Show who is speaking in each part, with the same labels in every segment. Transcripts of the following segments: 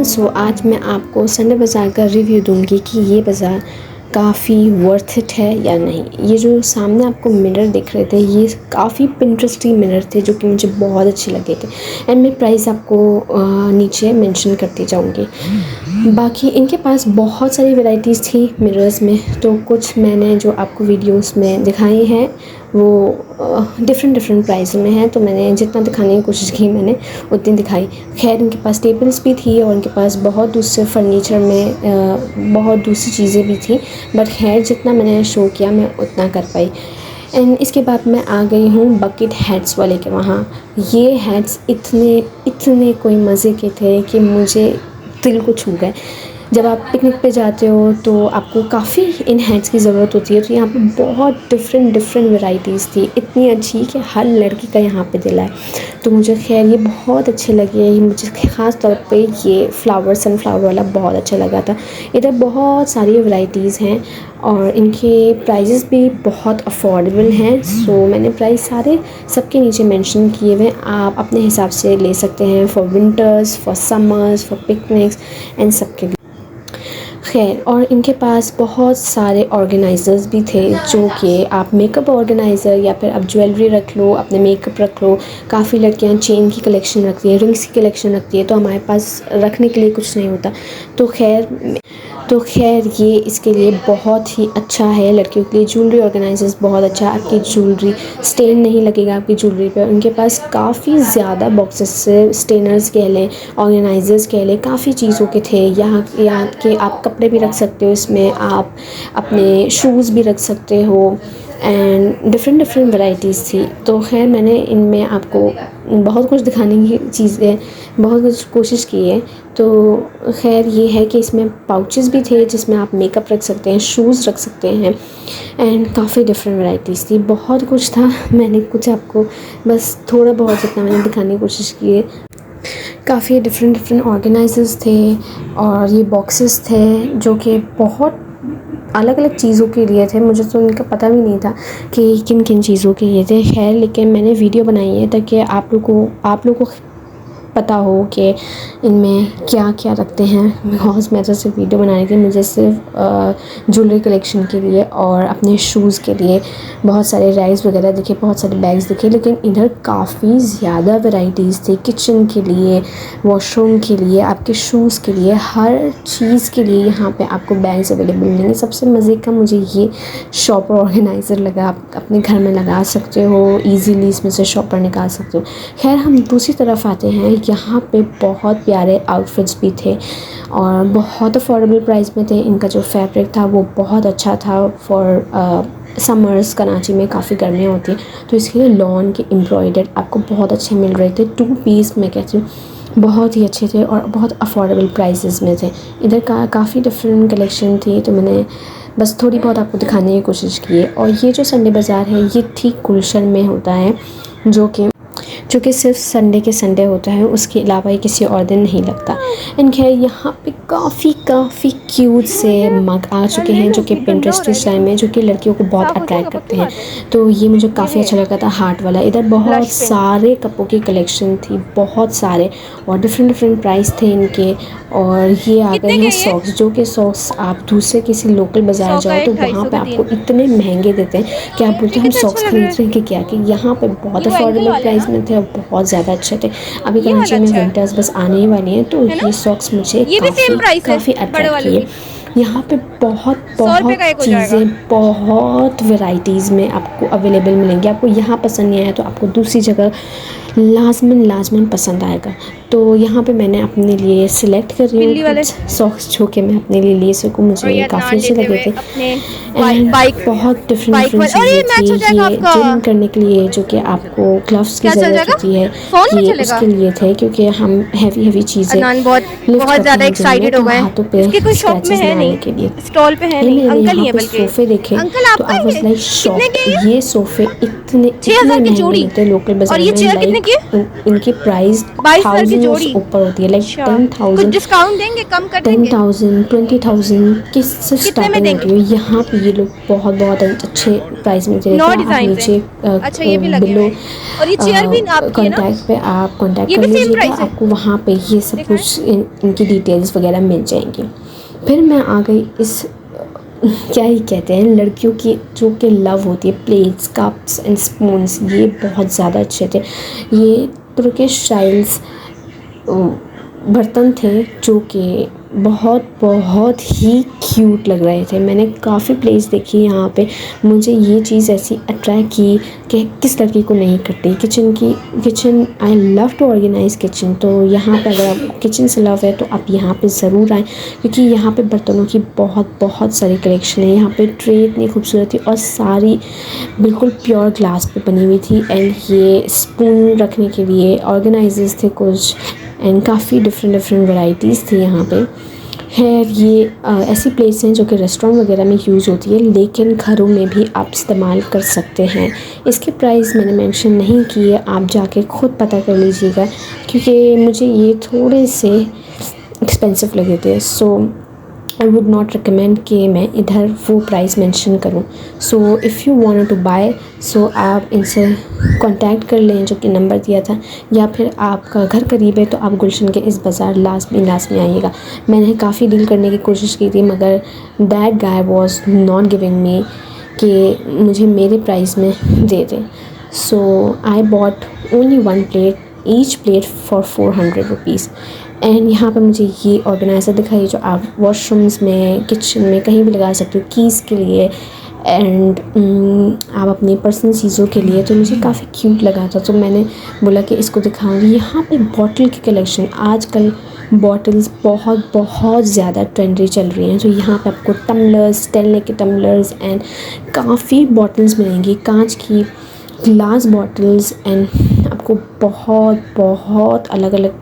Speaker 1: Everyone, सो आज मैं आपको संडे बाज़ार का रिव्यू दूंगी कि ये बाज़ार काफ़ी वर्थ इट है या नहीं। ये जो सामने आपको मिरर दिख रहे थे ये काफ़ी पिंटरेस्टी मिरर थे जो कि मुझे बहुत अच्छे लगे थे एंड मैं प्राइस आपको नीचे मेंशन करती जाऊंगी। बाकी इनके पास बहुत सारी वैरायटीज़ थी मिरर्स में, तो कुछ मैंने जो आपको वीडियोस में दिखाई हैं वो डिफरेंट प्राइस में है, तो मैंने जितना दिखाने की कोशिश की मैंने उतनी दिखाई। खैर इनके पास टेबल्स भी थी और इनके पास बहुत दूसरे फर्नीचर में बहुत दूसरी चीज़ें भी थी, बट खैर जितना मैंने शो किया मैं उतना कर पाई। एंड इसके बाद मैं आ गई हूँ बकेट हेड्स वाले के वहाँ। ये हेड्स इतने कोई मज़े के थे कि मुझे दिल को छू गए। जब आप पिकनिक पे जाते हो तो आपको काफ़ी इन हेड्स की ज़रूरत होती है, तो यहाँ पे बहुत डिफरेंट वैरायटीज़ थी, इतनी अच्छी कि हर लड़की का यहाँ पे दिल है। तो मुझे खैर ये बहुत अच्छे लगे। मुझे ख़ास तौर पे ये सनफ्लावर वाला बहुत अच्छा लगा था। इधर बहुत सारी वैरायटीज़ हैं और इनके प्राइजेस भी बहुत अफोर्डेबल हैं। सो मैंने प्राइस सारे सबके नीचे मेंशन किए हुए, आप अपने हिसाब से ले सकते हैं for winters, for summers, for picnics and सबके लिए। खैर और इनके पास बहुत सारे ऑर्गेनाइज़र्स भी थे जो कि आप मेकअप ऑर्गेनाइज़र या फिर आप ज्वेलरी रख लो, अपने मेकअप रख लो। काफ़ी लड़कियां चेन की कलेक्शन रखती है, रिंग्स की कलेक्शन रखती है, तो हमारे पास रखने के लिए कुछ नहीं होता। तो खैर ये इसके लिए बहुत ही अच्छा है लड़कियों के लिए। ज्वेलरी ऑर्गेनाइजर्स बहुत अच्छा, आपकी ज्वेलरी स्टेन नहीं लगेगा आपकी ज्वेलरी पे। उनके पास काफ़ी ज़्यादा बॉक्सेस से स्टेनर्स कह लें, ऑर्गेनाइजर्स कह लें, काफ़ी चीज़ों के थे। यहाँ के आप कपड़े भी रख सकते हो, इसमें आप अपने शूज़ भी रख सकते हो एंड डिफरेंट वैराइटीज़ थी। तो खैर मैंने इनमें आपको बहुत कुछ दिखाने की चीज़ें बहुत कुछ कोशिश की है। तो खैर ये है कि इसमें पाउचेस भी थे जिसमें आप मेकअप रख सकते हैं, शूज़ रख सकते हैं एंड काफ़ी डिफरेंट वैराइटीज़ थी। बहुत कुछ था, मैंने कुछ आपको बस थोड़ा बहुत जितना मैंने दिखाने की कोशिश की है। काफ़ी डिफरेंट ऑर्गेनाइजर्स थे और ये बॉक्सेस थे जो कि बहुत अलग चीज़ों के लिए थे। मुझे तो इनका पता भी नहीं था कि किन किन चीज़ों के लिए थे। खैर लेकिन मैंने वीडियो बनाई है ताकि आप लोगों को पता हो कि इनमें क्या क्या रखते हैं। बिकॉज मैं तो सिर्फ वीडियो बना रही थी, मुझे सिर्फ ज्वेलरी कलेक्शन के लिए और अपने शूज़ के लिए बहुत सारे रैग्स वगैरह दिखे, बहुत सारे बैग्स दिखे, लेकिन इधर काफ़ी ज़्यादा वैराइटीज़ थी। किचन के लिए, वॉशरूम के लिए, आपके शूज़ के लिए, हर चीज़ के लिए यहाँ पे आपको बैग्स अवेलेबल मिलेंगे। सबसे मज़े का मुझे ये शॉपर ऑर्गेनाइज़र लगा, आप अपने घर में लगा सकते हो ईजीली, इसमें से शॉपर निकाल सकते हो। खैर हम दूसरी तरफ आते हैं, यहाँ पे बहुत प्यारे आउटफिट्स भी थे और बहुत अफोर्डेबल प्राइस में थे। इनका जो फैब्रिक था वो बहुत अच्छा था फॉर समर्स। कराची में काफ़ी गर्मियाँ होती हैं तो इसके लिए लॉन के एम्ब्रॉयडर्ड आपको बहुत अच्छे मिल रहे थे। 2 पीस मैं कहती हूँ बहुत ही अच्छे थे और बहुत अफोर्डेबल प्राइसेस में थे। इधर काफ़ी डिफरेंट कलेक्शन थी, तो मैंने बस थोड़ी बहुत आपको दिखाने की कोशिश की है। और ये जो संडे बाज़ार है ये ठीक गुलशन में होता है, जो कि सिर्फ संडे के संडे होता है, उसके अलावा ये किसी और दिन नहीं लगता। एंड खैर यहाँ पे काफ़ी क्यूट से मग आ चुके हैं जो कि पिंटरेस्ट स्टाइल में, जो कि लड़कियों को बहुत अट्रैक्ट करते हैं। तो ये मुझे काफ़ी अच्छा लगा था, हार्ट वाला। इधर बहुत सारे कपों की कलेक्शन थी, बहुत सारे, और डिफरेंट प्राइस थे इनके। और ये आ गए हैं सॉक्स, जो कि सॉक्स आप दूसरे किसी लोकल बाज़ार जाओ तो वहाँ पे आपको इतने महंगे देते हैं कि आप बोलते हैं हम सॉक्स खरीद रहे हैं कि क्या, कि यहाँ पे बहुत अफोर्डेबल प्राइस में थे और बहुत ज़्यादा अच्छे थे। अभी कराची में विंटर्स बस आने ही वाली हैं, तो ये सॉक्स मुझे काफ़ी अट्रैक्ट किए। यहाँ पे बहुत चीज़ें, बहुत वैराइटीज़ में आपको अवेलेबल मिलेंगी। आपको यहाँ पसंद नहीं आया तो आपको दूसरी जगह लाजमन पसंद आएगा। तो यहाँ पे मैंने अपने लिए सिलेक्ट कर रही हूँ सॉक्स जो कि मैं अपने लिए ले सकूँ, मुझे काफ़ी अच्छे लगे थे। एंड बहुत डिफरेंट चीज़ें थी। ये जिम करने के लिए जो कि आपको ग्लव्स की ज़रूरत होती है, ये उसके लिए थे, क्योंकि हम हैवी चीज़ें बहुत ज़्यादा एक्साइटेड हो गए हाथों पे स्क्रैचेस बनाने के लिए। स्टॉल पे है नहीं, अंकल ही है बल्कि। सोफ़े देखे तो आई वाज लाइक शॉक्ड, ये सोफ़े इतने
Speaker 2: 6,000 की
Speaker 1: महंगे
Speaker 2: जोड़ी।
Speaker 1: मिलते हैं लोकल बाजार
Speaker 2: और ये
Speaker 1: में,
Speaker 2: चेयर कितने
Speaker 1: लाइक
Speaker 2: की?
Speaker 1: इनकी प्राइस
Speaker 2: 22,000 की
Speaker 1: 1000
Speaker 2: जोड़ी।
Speaker 1: ऊपर होती है, लाइक
Speaker 2: अच्छा, कुछ
Speaker 1: 10,000,
Speaker 2: डिस्काउंट देंगे, कम कर देंगे?
Speaker 1: 10,000 20,000 की से
Speaker 2: कितने में
Speaker 1: स्टार्टिंग होती
Speaker 2: देंगे?
Speaker 1: है। यहाँ पे ये लोग बहुत बहुत अच्छे प्राइस में दे देते
Speaker 2: 9
Speaker 1: हैं। आप
Speaker 2: डिज़ाइन पे।
Speaker 1: नीचे
Speaker 2: अच्छा, ये भी लगे हुए
Speaker 1: बिलो
Speaker 2: हैं। और ये चेयर भी आपकी है ना?
Speaker 1: कॉन्टैक्ट पे आप कॉन्टैक्ट
Speaker 2: ये
Speaker 1: कर
Speaker 2: भी सेम
Speaker 1: लीजिएगा,
Speaker 2: प्राइस है?
Speaker 1: आपको वहाँ पे ये सब
Speaker 2: दिखाएं।
Speaker 1: कुछ इनकी डिटेल्स वगैरह मिल जाएंगी। फिर मैं आ गई इस क्या ही कहते हैं, लड़कियों की जो कि लव होती है, प्लेट्स, कप्स एंड स्पून्स, ये बहुत ज़्यादा अच्छे थे। ये तुर्किश स्टाइल्स बर्तन थे जो कि बहुत बहुत ही क्यूट लग रहे थे। मैंने काफ़ी प्लेस देखी यहाँ पे, मुझे ये चीज़ ऐसी अट्रैक्ट की कि किस लड़की को नहीं करती। Kitchen I love to organise kitchen, तो यहाँ पे अगर आप किचन से लव है तो आप यहाँ पे ज़रूर आएँ, क्योंकि यहाँ पे बर्तनों की बहुत बहुत सारी कलेक्शन है। यहाँ पे ट्रे इतनी खूबसूरत थी और सारी बिल्कुल प्योर ग्लास पे बनी हुई थी। एंड ये स्पून रखने के लिए ऑर्गेनाइजर्स थे कुछ, एंड काफ़ी डिफरेंट वैरायटीज़ थी यहाँ पे। खैर ये ऐसी प्लेस हैं जो कि रेस्टोरेंट वगैरह में यूज़ होती है, लेकिन घरों में भी आप इस्तेमाल कर सकते हैं। इसके प्राइस मैंने मेंशन नहीं किए, आप जाके खुद पता कर लीजिएगा, क्योंकि मुझे ये थोड़े से एक्सपेंसिव लगे थे। So I would not recommend कि मैं इधर वो प्राइस मेंशन करूं। So if you want to buy, so आप इनसे कांटेक्ट कर लें जो कि नंबर दिया था, या फिर आपका घर करीब है तो आप गुलशन के इस बाज़ार लास्ट में आइएगा। मैंने काफ़ी डील करने की कोशिश की थी, मगर that guy was not giving me कि मुझे मेरे प्राइस में दे दें। So I bought only 1 plate, each plate for 400 rupees. And यहाँ पर मुझे ये ऑर्गेनाइज़र दिखाई जो आप वॉशरूम्स में, किचन में, कहीं भी लगा सकते हो, कीज़ के लिए एंड आप अपनी पर्सनल चीज़ों के लिए। तो मुझे काफ़ी क्यूट लगा था, तो मैंने बोला कि इसको दिखाऊंगी। यहाँ पे बॉटल की कलेक्शन, आजकल बॉटल्स बहुत बहुत ज़्यादा ट्रेंडी चल रही हैं। तो यहाँ पे आपको टम्बलर्स, स्टेनले के टम्बलर्स एंड काफ़ी बॉटल्स मिलेंगी, कांच की, ग्लास बॉटल्स, एंड आपको बहुत बहुत अलग अलग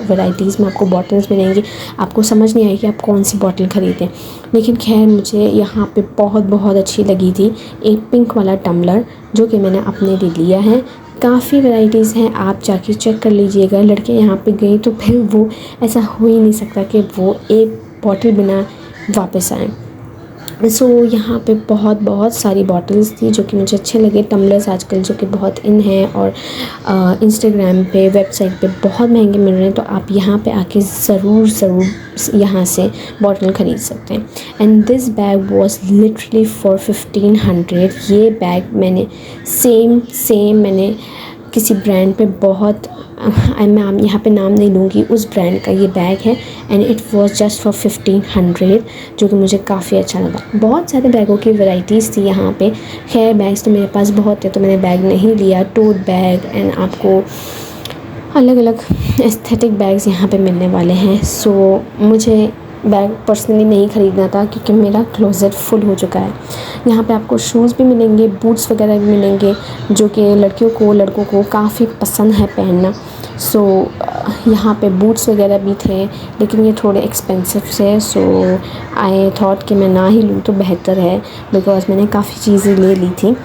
Speaker 1: वैराइटीज़ में आपको बॉटल्स मिलेंगी। आपको समझ नहीं आएगी आप कौन सी बॉटल ख़रीदें। लेकिन खैर मुझे यहाँ पे बहुत बहुत अच्छी लगी थी एक पिंक वाला टम्बलर, जो कि मैंने अपने लिए लिया है। काफ़ी वैराइटीज़ हैं, आप जाके चेक कर लीजिएगा। लड़के यहाँ पे गई तो फिर वो ऐसा हो ही नहीं सकता कि वो एक बॉटल बिना वापस आएँ। सो यहाँ पे बहुत बहुत सारी बॉटल्स थी जो कि मुझे अच्छे लगे। टम्बलर्स आजकल जो कि बहुत इन हैं और इंस्टाग्राम पे, वेबसाइट पे बहुत महंगे मिल रहे हैं, तो आप यहाँ पे आके ज़रूर यहाँ से बॉटल ख़रीद सकते हैं। And this bag was literally for 1500। ये बैग मैंने सेम मैंने किसी ब्रांड पे बहुत मैं यहाँ पे नाम नहीं लूँगी, उस ब्रांड का ये बैग है, and it was just for 1500, जो कि मुझे काफ़ी अच्छा लगा। बहुत सारे बैगों की वैराइटीज़ थी यहाँ पे। खैर बैग्स तो मेरे पास बहुत है, तो मैंने बैग नहीं लिया। टोट बैग एंड आपको अलग अलग एस्थेटिक बैग्स यहाँ पे मिलने वाले हैं। सो मुझे बैग पर्सनली नहीं ख़रीदना था, क्योंकि मेरा क्लोज़ेट फुल हो चुका है। यहाँ पे आपको शूज़ भी मिलेंगे, बूट्स वगैरह भी मिलेंगे, जो कि लड़कियों को, लड़कों को काफ़ी पसंद है पहनना। सो यहाँ पे बूट्स वगैरह भी थे, लेकिन ये थोड़े एक्सपेंसिव से। सो आई थॉट कि मैं ना ही लूँ तो बेहतर है, बिकॉज़ मैंने काफ़ी चीज़ें ले ली थी।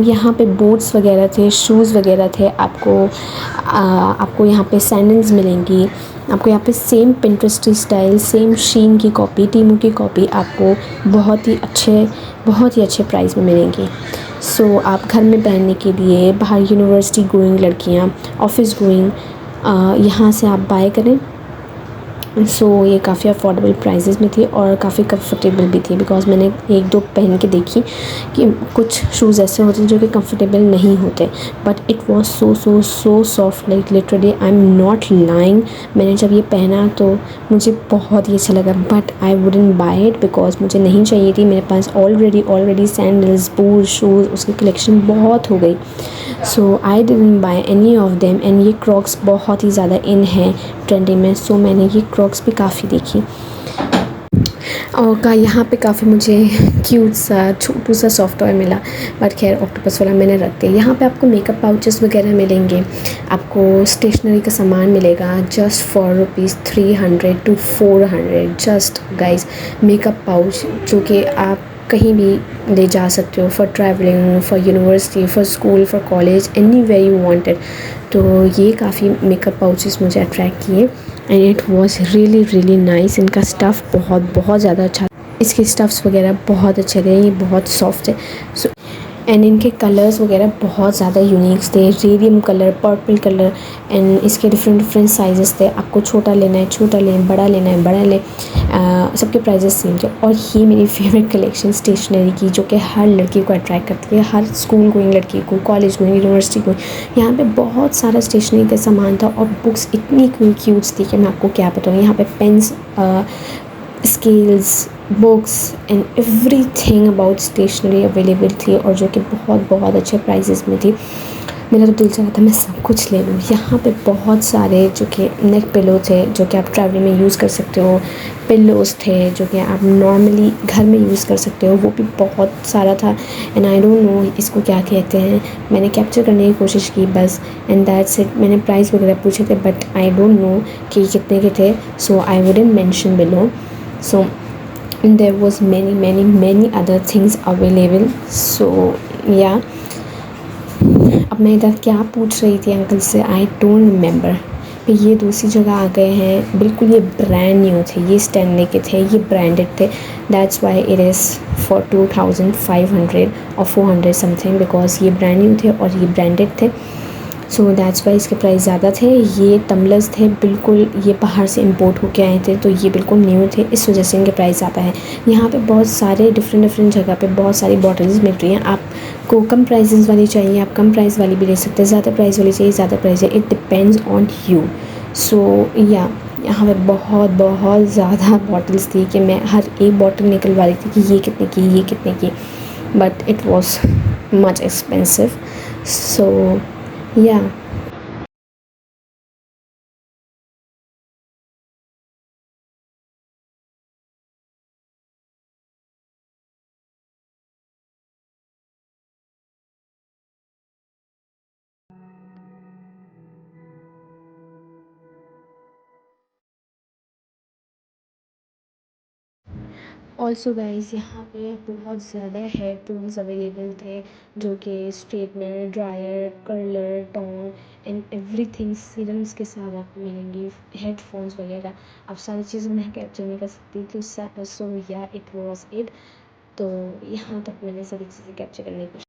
Speaker 1: यहाँ पे बूट्स वगैरह थे, शूज़ वगैरह थे। आपको यहाँ पे सैंडल्स मिलेंगी। आपको यहाँ पे सेम पिंटरेस्ट स्टाइल, सेम शीन की कॉपी, टीमू की कॉपी आपको बहुत ही अच्छे प्राइस में मिलेंगी। सो आप घर में पहनने के लिए, बाहर यूनिवर्सिटी गोइंग लड़कियाँ, ऑफिस गोइंग, यहाँ से आप बाय करें। सो ये काफ़ी अफोर्डेबल प्राइसेस में थी और काफ़ी कंफर्टेबल भी थी, बिकॉज़ मैंने एक दो पहन के देखी कि कुछ शूज़ ऐसे होते हैं जो कि कंफर्टेबल नहीं होते, but it was so soft, like literally I am not lying. मैंने जब ये पहना तो मुझे बहुत ही अच्छा लगा, but I wouldn't buy it because मुझे नहीं चाहिए थी। मेरे पास ऑलरेडी सैंडल्स, बूट, शूज़, उसकी कलेक्शन बहुत हो गई। So I didn't buy any of them. And ये क्रॉक्स बहुत ही ज़्यादा इन है ट्रेंडी में, सो मैंने ये क्रॉक्स भी काफ़ी देखी। और यहाँ पे काफ़ी मुझे क्यूट सा छोटू सा सॉफ्ट टॉय मिला, बट खैर ऑक्टोपस वाला मैंने रख दिया। यहाँ पे आपको मेकअप पाउचेस वगैरह मिलेंगे, आपको स्टेशनरी का सामान मिलेगा just for ₹300 to 400। Just guys makeup pouch जो कि आप कहीं भी ले जा सकते हो, for travelling, for university, for school, for college, anywhere you wanted. तो ये काफ़ी मेकअप पाउचेस मुझे अट्रैक्ट किए and it was really really nice. इनका स्टफ़ बहुत बहुत ज़्यादा अच्छा, इसके स्टफ़्स वगैरह बहुत अच्छे थे, ये बहुत सॉफ्ट है। सो एंड इनके कलर्स वगैरह बहुत ज़्यादा यूनिक थे, radium colour, purple colour, and इसके डिफरेंट डिफरेंट साइजेस थे। आपको छोटा लेना है छोटा लें, बड़ा लेना है बड़ा लें, सबके प्राइजेस सेम थे। और ये मेरी फेवरेट कलेक्शन स्टेशनरी की, जो कि हर लड़की को अट्रैक्ट करती है, हर स्कूल गोइंग लड़की को, कॉलेज गोइंग, यूनिवर्सिटी गोइंग। यहाँ पे बहुत सारा स्टेशनरी का सामान था और बुक्स इतनी क्यूट थी कि मैं आपको क्या बताऊँ। यहाँ पे pens, scales, books and everything about stationery available थी, और जो कि बहुत बहुत अच्छे प्राइजेस में थी। मेरा तो दिल चाहा था मैं सब कुछ ले लूँ। यहाँ पे बहुत सारे जो कि नेक पिलो थे, जो कि आप ट्रैवलिंग में यूज़ कर सकते हो, पिल्लोज़ थे जो कि आप नॉर्मली घर में यूज़ कर सकते हो, वो भी बहुत सारा था। एंड आई डोंट नो इसको क्या कहते हैं, मैंने कैप्चर करने की कोशिश की बस, एंड दैट्स इट। मैंने प्राइस वगैरह पूछे थे बट आई डोंट नो कि कितने के थे, so I wouldn't mention below. So there was many other things available. So yeah, अब मैं इधर क्या पूछ रही थी अंकल से, आई डोंट रिमेंबर। फिर ये दूसरी जगह आ गए हैं, बिल्कुल ये ब्रांड न्यू थे, ये स्टैनले के थे, ये ब्रांडेड थे। That's why it is for 2500 और 400 समथिंग, बिकॉज ये ब्रांड न्यू थे और ये ब्रांडेड थे। सो दैट्स वाई इसके प्राइस ज़्यादा थे। ये टम्बलर्स थे, बिल्कुल ये बाहर से इंपोर्ट होके आए थे, तो ये बिल्कुल न्यू थे, इस वजह से इनके प्राइस ज़्यादा है। यहाँ पे बहुत सारे डिफरेंट जगह पे बहुत सारी बॉटल्स मिल रही हैं। आपको कम प्राइसेस वाली चाहिए, आप कम प्राइस वाली भी ले सकते हैं, ज़्यादा प्राइस वाली चाहिए ज़्यादा प्राइस है, इट डिपेंड्स ऑन यू। सो या यहाँ पे बहुत बहुत ज़्यादा बॉटल्स थी कि मैं हर एक बॉटल निकलवा रही थी कि ये कितने की, ये कितने की, but it was much expensive. So या ऑल्सो गाइज़ यहाँ पे बहुत ज़्यादा हेयर टूल्स अवेलेबल थे, जो कि straightener, dryer, curler, tone and everything serums के साथ आपको मिलेंगी, हेडफोन्स वगैरह। अब सारी चीज़ें मैं कैप्चर नहीं कर सकती, तो सो या इट वॉज इट। तो यहाँ तक मैंने सारी चीज़ें कैप्चर करने की